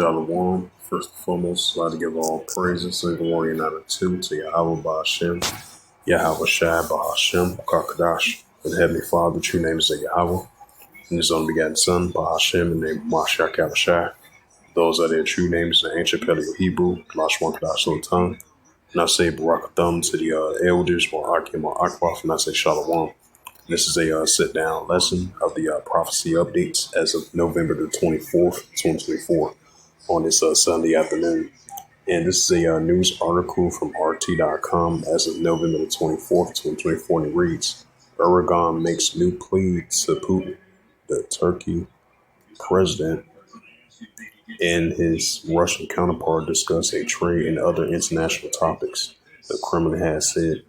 Shalom. First and foremost, I'd like to give all praises and glory and honor to Yahweh Ba'Hashem, Yahweh Shai Ba'Hashem, Kakadash. And Heavenly Father, the true name is Yahweh, and His only begotten Son, Ba'Hashem, and name Mashiach Yahushai. Those are their true names in the ancient Paleo-Hebrew, Lashwan Kadash Sultan. And I say Barakatham to the elders, Ma'akim Ma'akbaf, and I say Shalom. This is a sit-down lesson of the prophecy updates as of November the 24th, 2024, on this Sunday afternoon. And this is a news article from RT.com as of November the 24th, 2024, and it reads, Erdogan makes new plea to Putin. The Turkey president and his Russian counterpart discuss a trade and other international topics, the Kremlin has said.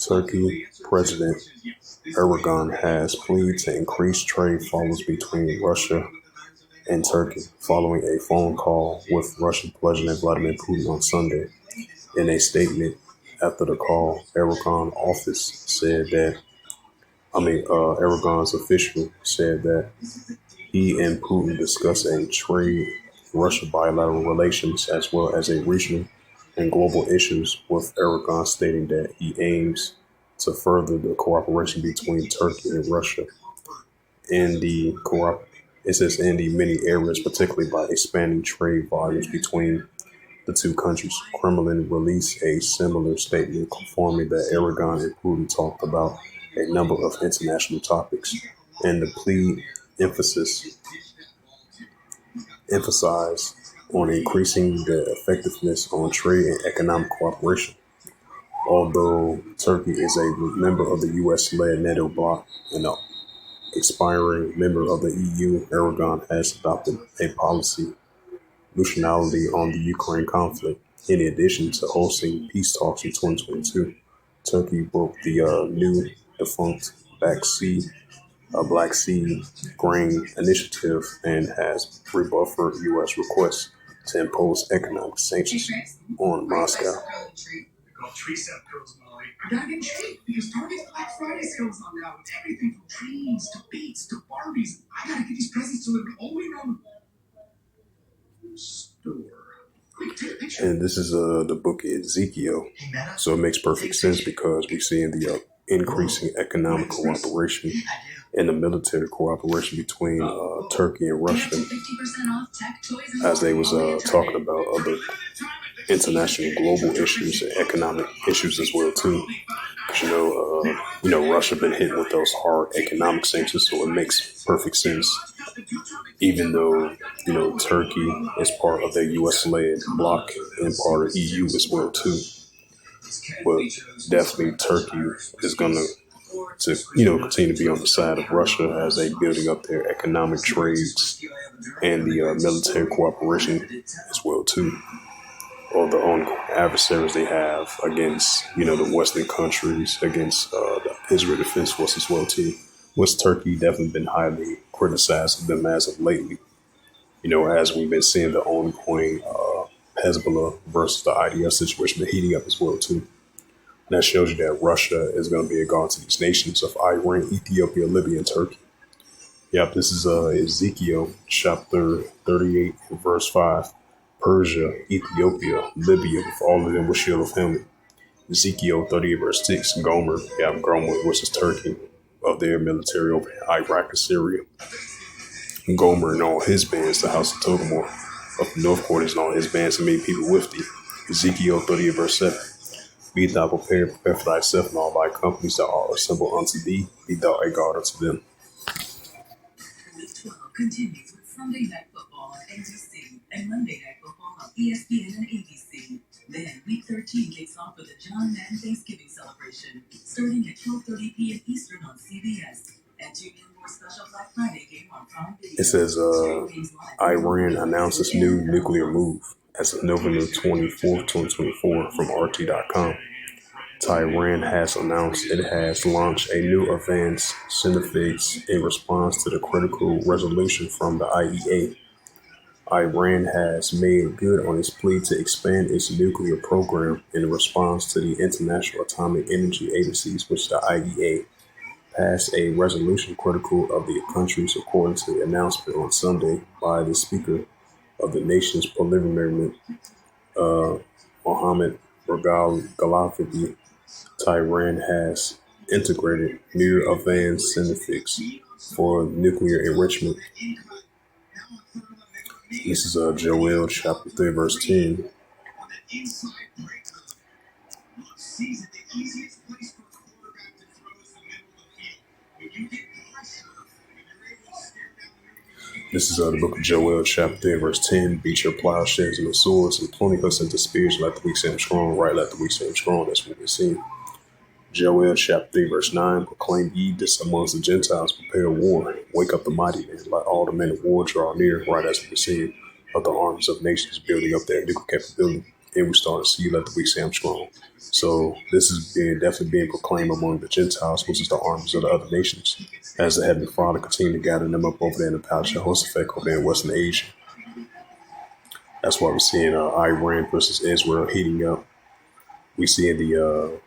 Turkey President Erdogan has pleaded to increase trade flows between Russia and Turkey following a phone call with Russian President Vladimir Putin on Sunday. In a statement after the call, Erdogan's office said that, Erdogan's official said that he and Putin discussed a trade, Russia bilateral relations, as well as a regional and global issues, with Erdogan stating that he aims to further the cooperation between Turkey and Russia in the many areas, particularly by expanding trade volumes between the two countries. Kremlin released a similar statement confirming that Erdogan and Putin talked about a number of international topics, and the plea emphasized on increasing the effectiveness on trade and economic cooperation. Although Turkey is a member of the U.S.-led NATO bloc and an expiring member of the EU, Erdogan has adopted a policy neutrality on the Ukraine conflict. In addition to hosting peace talks in 2022, Turkey broke the new defunct Black Sea Grain Initiative and has rebuffed U.S. requests to impose economic sanctions on Moscow. Trees up girls, Molly. I gotta get cheap because Target's Black Friday sales on now. It's everything from trees to beats to Barbies. I gotta get these presents delivered all the way around the store. Quick, take a picture. And this is the book Ezekiel. So it makes perfect sense because we see in the increasing economic cooperation and the military cooperation between Turkey and Russia, as they was talking about other international global issues and economic issues as well too. Because Russia been hit with those hard economic sanctions, so it makes perfect sense. Even though Turkey is part of the U.S.-led bloc and part of EU as well too, but definitely Turkey is gonna continue to be on the side of Russia as they building up their economic trades and the military cooperation as well too, or the own adversaries they have against the Western countries, against the Israel Defense Force as well too. West Turkey definitely been highly criticized of them as of lately. As we've been seeing the ongoing Hezbollah versus the IDF situation been heating up as well too. And that shows you that Russia is going to be a god to these nations of Iran, Ethiopia, Libya, and Turkey. Yep, this is Ezekiel chapter 38, verse 5. Persia, Ethiopia, Libya, with all of them with shield of helmet. Ezekiel 38, verse 6. Gomer, which is Turkey, of their military over Iraq and Syria. Gomer and all his bands, the house of Togarmah, of the north quarters and all his bands, and many people with thee. Ezekiel 38, verse 7. Be thou prepared for thyself and all thy companies that are assembled unto thee. Be thou a guard unto them. Week 12 continues with Sunday Night Football on NBC and Monday Night Football on ESPN and ABC. Then Week 13 kicks off with the John Madden Thanksgiving celebration, starting at 12:30 p.m. Eastern on CBS. And tune in for a special Black Friday game on Prime Video. It says Iran announces new nuclear move as of November 24th, 2024 from RT.com. Tehran has announced it has launched a new advanced centrifuge in response to the critical resolution from the IEA. Iran has made good on its plea to expand its nuclear program in response to the International Atomic Energy Agency's, which the IEA passed a resolution critical of the countries, according to the announcement on Sunday by the Speaker of the nation's preliminary Mohammed Ghalafidi, Tehran has integrated near advanced centrifuges for nuclear enrichment. This is Joel chapter 3, verse 10. This is the book of Joel, chapter 3, verse 10. Beat your plowshares and the swords, and plenty us into spears, let the weak say I'm strong. Right, let the weak say I'm strong. That's what we're seeing. Joel, chapter 3, verse 9. Proclaim ye this amongst the Gentiles, prepare war. Wake up the mighty men, let all the men of war draw near. Right, as we're seeing of the armies of nations building up their nuclear capability. And we start to see, let the weak say I'm strong. So this is definitely being proclaimed among the Gentiles, which is the armies of the other nations, as the Heavenly Father continue to gather them up over there in the Palace of Jehoshaphat over there in Western Asia. That's why we're seeing Iran versus Israel heating up. We see the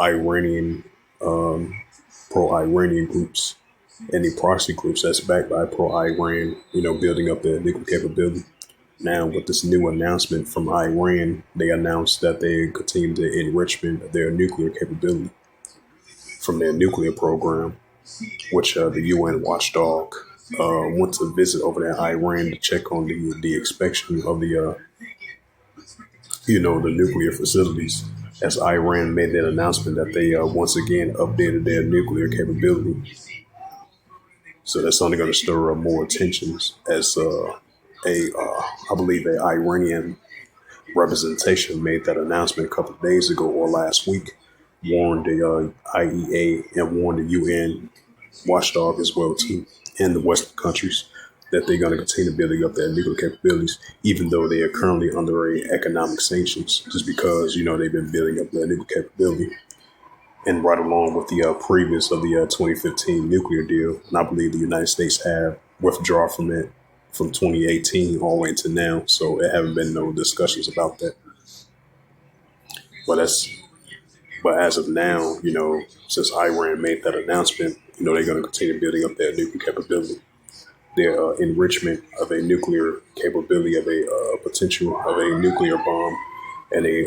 Iranian pro-Iranian groups and the proxy groups that's backed by pro-Iran, building up their nuclear capability. Now, with this new announcement from Iran, they announced that they continue the enrichment of their nuclear capability from their nuclear program, which the UN watchdog went to visit over there in Iran to check on the inspection of the the nuclear facilities. As Iran made that announcement that they once again updated their nuclear capability. So that's only going to stir up more tensions as I believe, a Iranian representation made that announcement a couple of days ago or last week, warned the IEA and warned the UN watchdog as well too, and the Western countries that they're going to continue building up their nuclear capabilities, even though they are currently under economic sanctions, just because they've been building up their nuclear capability. And right along with the previous of the 2015 nuclear deal, and I believe the United States have withdrawn from it from 2018 all the way to now. So there haven't been no discussions about that. But as of now, since Iran made that announcement, they're going to continue building up their nuclear capability, their enrichment of a nuclear capability of a potential of a nuclear bomb and a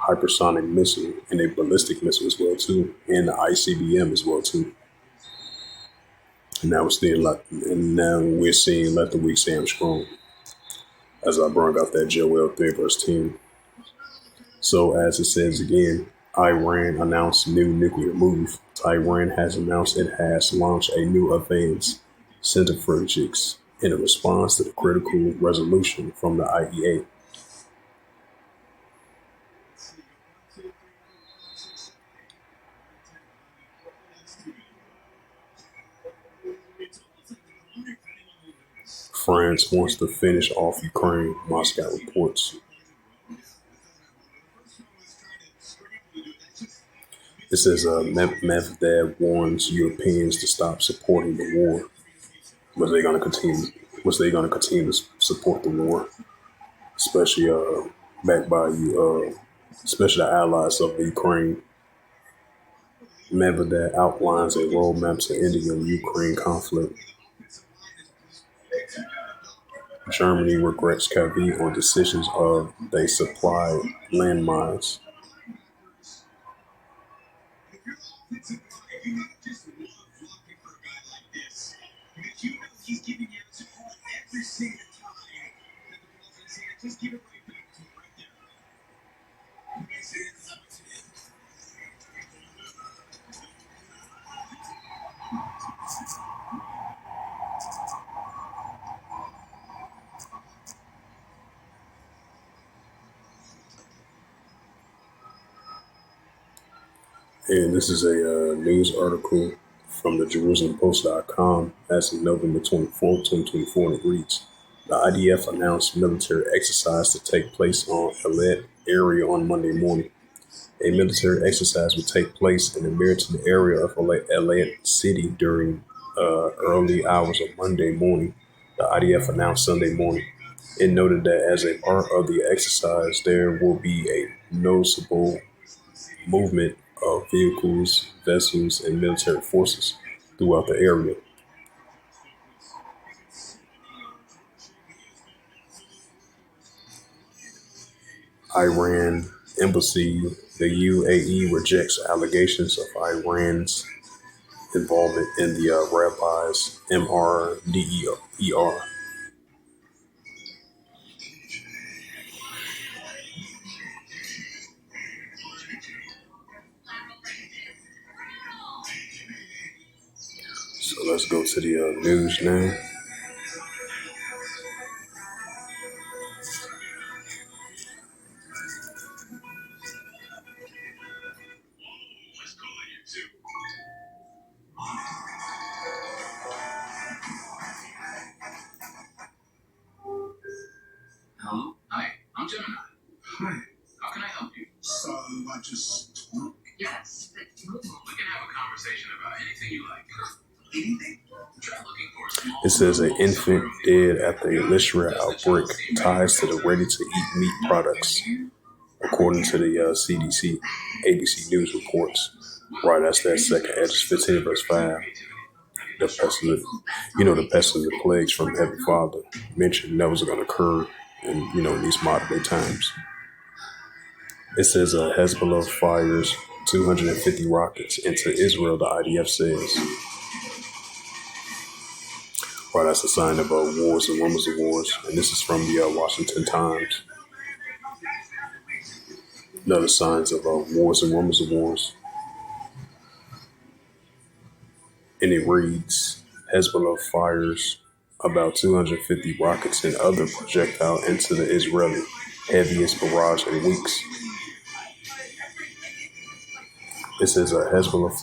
hypersonic missile and a ballistic missile as well too, and the ICBM as well too. And now we're seeing let the weak say I'm strong, as I brought out that Joel 3 verse 10. So as it says again, Iran announced new nuclear move. Tehran has announced it has launched a new advanced centrifuges in a response to the critical resolution from the IEA. France wants to finish off Ukraine, Moscow reports. It says Medvedev warns Europeans to stop supporting the war. Was they going to continue? Was they going to continue to support the war, especially backed by especially the allies of the Ukraine? Medvedev outlines a roadmap to ending the Ukraine conflict. Germany regrets caveat on decisions of they supply landmines. And this is a news article from the JerusalemPost.com as of November 24th, 2024, and it reads, the IDF announced military exercise to take place on Alet area on Monday morning. A military exercise will take place in the militant area of Alet City during early hours of Monday morning, the IDF announced Sunday morning. It noted that as a part of the exercise, there will be a noticeable movement of vehicles, vessels, and military forces throughout the area. Iran embassy. The UAE rejects allegations of Iran's involvement in the rabbis MRDER. So let's go to the news now. Hello? Hi, I'm Gemini. Hi. How can I help you? So I just talk? Yes, but we can have a conversation about anything you like. Anything? Try looking for a small. It says an infant dead after a listeria outbreak ties to the ready-to-eat meat products, according to the CDC. ABC News reports. Right, that's that second Edges 15 verse 5. The pestilence, the pestilence and plagues from Heavenly Father mentioned that was going to occur in these modern day times. It says Hezbollah fires 250 rockets into Israel, the IDF says. Right, that's a sign of wars and rumors of wars. And this is from the Washington Times. Another signs of wars and rumors of wars. And it reads, Hezbollah fires about 250 rockets and other projectile into the Israeli heaviest barrage in weeks. It says Hezbollah fires